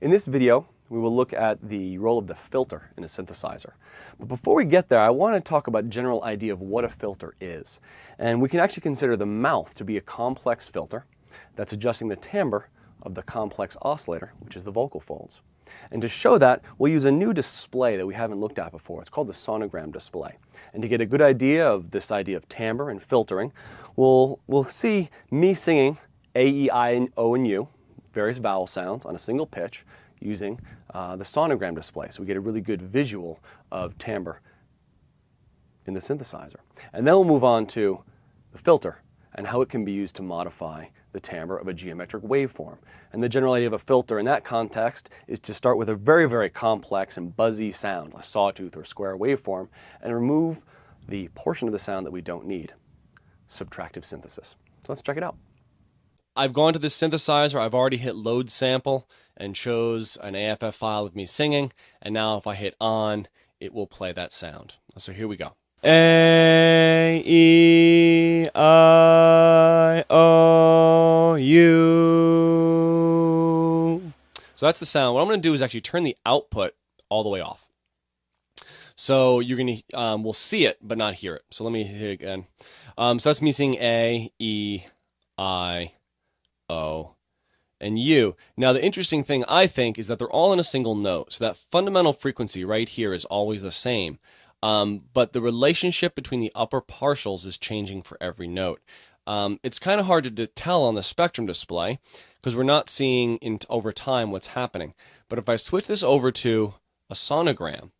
In this video, we will look at the role of the filter in a synthesizer. But before we get there, I want to talk about a general idea of what a filter is. And we can actually consider the mouth to be a complex filter that's adjusting the timbre of the complex oscillator, which is the vocal folds. And to show that, we'll use a new display that we haven't looked at before. It's called the sonogram display. And to get a good idea of this idea of timbre and filtering, we'll see me singing A, E, I, O, and U, various vowel sounds on a single pitch using the sonogram display. So we get a really good visual of timbre in the synthesizer. And then we'll move on to the filter and how it can be used to modify the timbre of a geometric waveform. And the general idea of a filter in that context is to start with a very, very complex and buzzy sound, a sawtooth or square waveform, and remove the portion of the sound that we don't need, subtractive synthesis. So let's check it out. I've gone to this synthesizer, I've already hit load sample and chose an AFF file of me singing, and now if I hit on, it will play that sound. So here we go. A, E, I, O, U. So that's the sound. What I'm going to do is actually turn the output all the way off. So you're going to, we'll see it, but not hear it. So let me hit it again. So that's me singing A, E, I, O, and U. Now the interesting thing I think is that they're all in a single note. So that fundamental frequency right here is always the same. But the relationship between the upper partials is changing for every note. It's kind of hard to tell on the spectrum display because we're not seeing over time what's happening. But if I switch this over to a sonogram,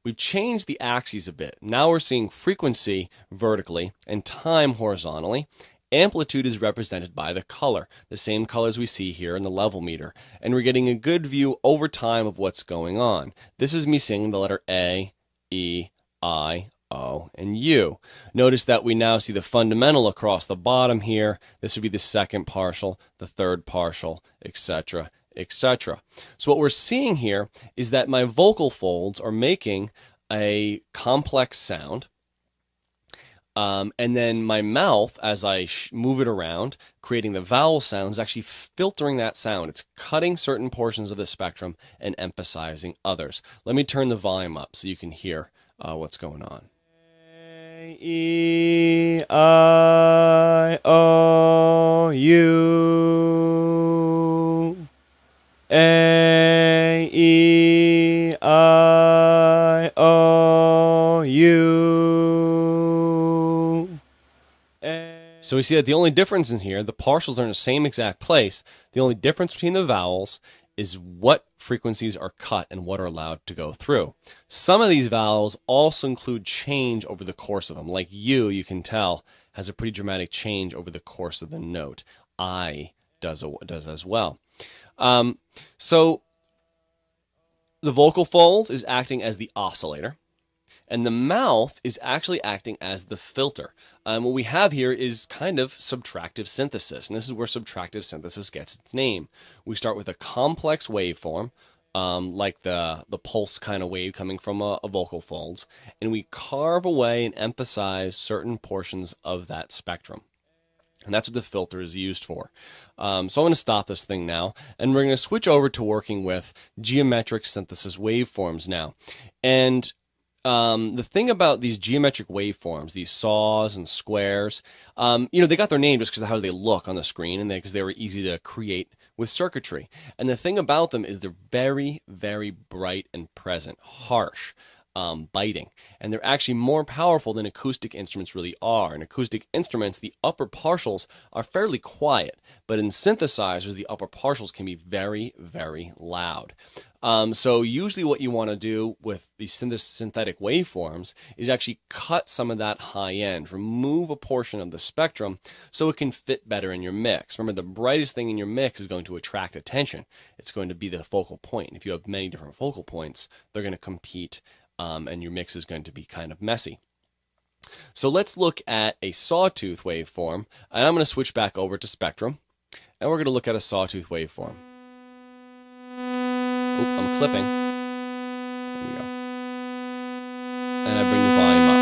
we've changed the axes a bit. Now we're seeing frequency vertically and time horizontally. Amplitude is represented by the color, the same colors we see here in the level meter. And we're getting a good view over time of what's going on. This is me singing the letter A, E, I, O, and U. Notice that we now see the fundamental across the bottom here. This would be the second partial, the third partial, etc., etc. So what we're seeing here is that my vocal folds are making a complex sound. And then my mouth, as I move it around, creating the vowel sounds, is actually filtering that sound. It's cutting certain portions of the spectrum and emphasizing others. Let me turn the volume up so you can hear what's going on. A, E, I, O, U. A, E, I, O, U. So we see that the only difference in here, the partials are in the same exact place. The only difference between the vowels is what frequencies are cut and what are allowed to go through. Some of these vowels also include change over the course of them. Like U, you can tell, has a pretty dramatic change over the course of the note. I does as well. So the vocal folds is acting as the oscillator. And the mouth is actually acting as the filter. What we have here is kind of subtractive synthesis. And this is where subtractive synthesis gets its name. We start with a complex waveform, like the pulse kind of wave coming from a vocal folds. And we carve away and emphasize certain portions of that spectrum. And that's what the filter is used for. So I'm going to stop this thing now. And we're going to switch over to working with geometric synthesis waveforms now. And the thing about these geometric waveforms, these saws and squares, they got their name just because of how they look on the screen and because they were easy to create with circuitry. And the thing about them is they're very, very bright and present, harsh, biting. And they're actually more powerful than acoustic instruments really are. In acoustic instruments, the upper partials are fairly quiet, but in synthesizers, the upper partials can be very, very loud. So usually what you want to do with these synthetic waveforms is actually cut some of that high end, remove a portion of the spectrum so it can fit better in your mix. Remember, the brightest thing in your mix is going to attract attention. It's going to be the focal point. If you have many different focal points, they're going to compete, and your mix is going to be kind of messy. So let's look at a sawtooth waveform, and I'm going to switch back over to spectrum, and we're going to look at a sawtooth waveform. Oh, I'm clipping. There we go. And I bring the volume up.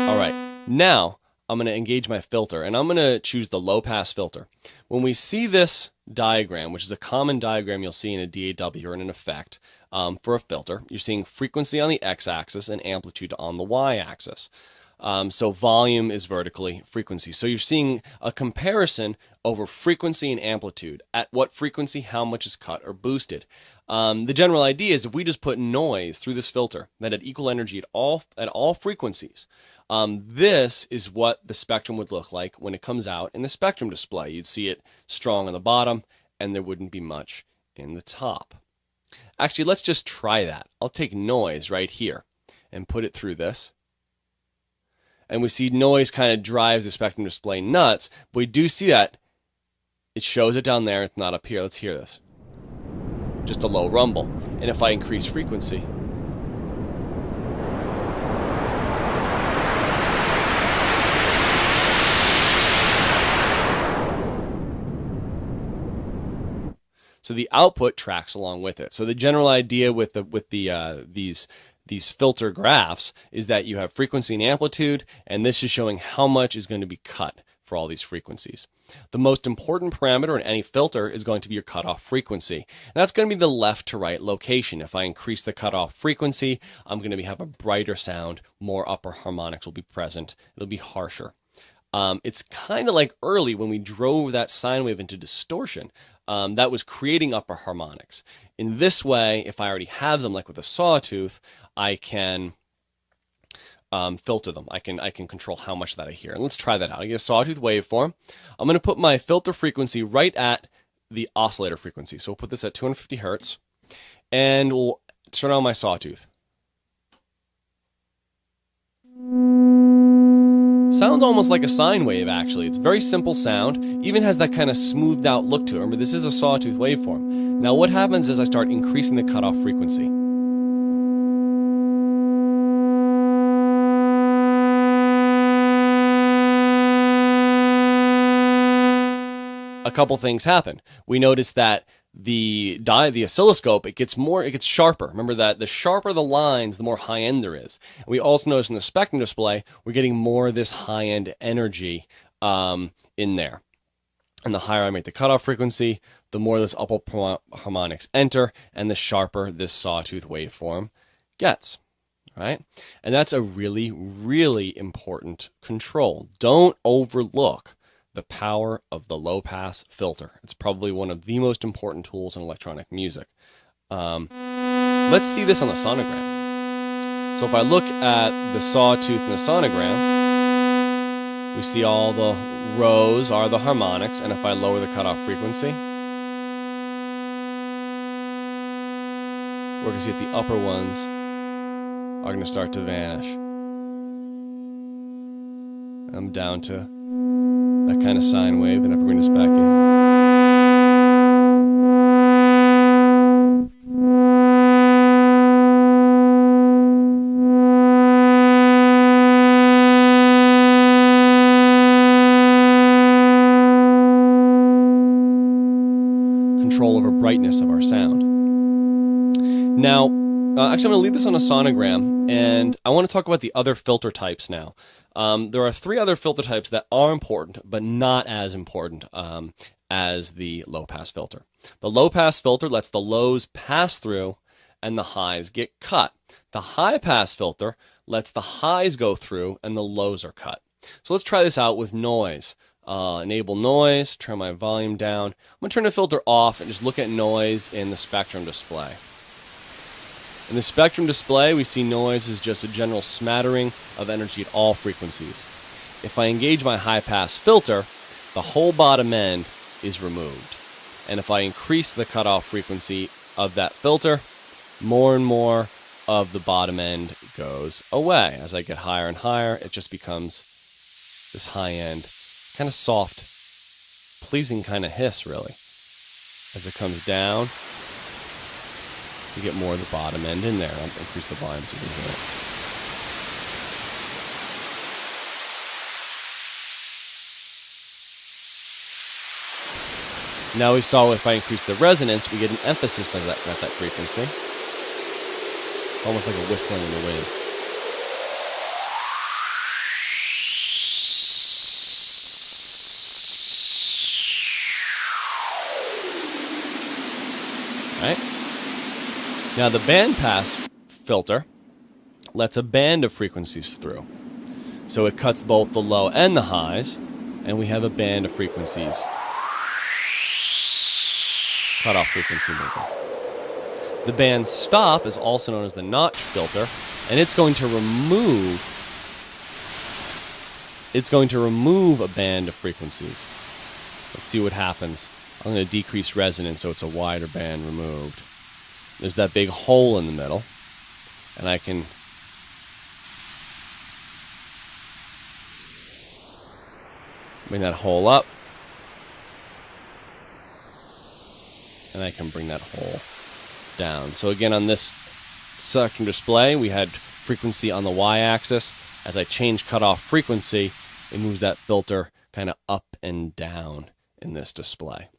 All right. Now, I'm going to engage my filter, and I'm going to choose the low-pass filter. When we see this diagram, which is a common diagram you'll see in a DAW or in an effect for a filter, you're seeing frequency on the x-axis and amplitude on the y-axis. So volume is vertically, frequency. So you're seeing a comparison over frequency and amplitude. At what frequency, how much is cut or boosted. The general idea is if we just put noise through this filter that had equal energy at all frequencies, this is what the spectrum would look like when it comes out in the spectrum display. You'd see it strong on the bottom, and there wouldn't be much in the top. Actually, let's just try that. I'll take noise right here and put it through this. And we see noise kind of drives the spectrum display nuts. But we do see that it shows it down there. It's not up here. Let's hear this. Just a low rumble. And if I increase frequency, so the output tracks along with it. So the general idea with these filter graphs is that you have frequency and amplitude, and this is showing how much is going to be cut for all these frequencies. The most important parameter in any filter is going to be your cutoff frequency. And that's going to be the left to right location. If I increase the cutoff frequency, I'm going to have a brighter sound, more upper harmonics will be present, it'll be harsher. It's kind of like early when we drove that sine wave into distortion. That was creating upper harmonics. In this way, if I already have them, like with a sawtooth, I can filter them. I can control how much that I hear. And let's try that out. I get a sawtooth waveform. I'm going to put my filter frequency right at the oscillator frequency. So we'll put this at 250 hertz, and we'll turn on my sawtooth. Sounds almost like a sine wave, actually. It's a very simple sound, even has that kind of smoothed out look to it. Remember, this is a sawtooth waveform. Now what happens is I start increasing the cutoff frequency. A couple things happen. We notice that the oscilloscope, it gets sharper. Remember that the sharper the lines, the more high end there is. And we also notice in the spectrum display, we're getting more of this high end energy in there. And the higher I make the cutoff frequency, the more this upper harmonics enter, and the sharper this sawtooth waveform gets. Right? And that's a really, really important control. Don't overlook the power of the low-pass filter. It's probably one of the most important tools in electronic music. Let's see this on the sonogram. So if I look at the sawtooth in the sonogram, we see all the rows are the harmonics, and if I lower the cutoff frequency, we're going to see that the upper ones are going to start to vanish. I'm down to that kind of sine wave, and if we bring this back in. Control over brightness of our sound. Now, actually I'm going to leave this on a sonogram, and I want to talk about the other filter types now. There are 3 other filter types that are important, but not as important as the low-pass filter. The low-pass filter lets the lows pass through and the highs get cut. The high-pass filter lets the highs go through and the lows are cut. So let's try this out with noise. Enable noise, turn my volume down. I'm going to turn the filter off and just look at noise in the spectrum display. In the spectrum display, we see noise is just a general smattering of energy at all frequencies. If I engage my high-pass filter, the whole bottom end is removed. And if I increase the cutoff frequency of that filter, more and more of the bottom end goes away. As I get higher and higher, it just becomes this high-end, kind of soft, pleasing kind of hiss, really. As it comes down, you get more of the bottom end in there. I'll increase the volume so you can hear it. Now we saw if I increase the resonance, we get an emphasis at that frequency. Almost like a whistling in the wind. right? Now the bandpass filter lets a band of frequencies through. So it cuts both the low and the highs, and we have a band of frequencies. Cutoff frequency moving. The band stop is also known as the notch filter, and it's going to remove a band of frequencies. Let's see what happens. I'm going to decrease resonance so it's a wider band removed. There's that big hole in the middle, and I can bring that hole up, and I can bring that hole down. So again, on this second display, we had frequency on the y-axis. As I change cutoff frequency, it moves that filter kind of up and down in this display.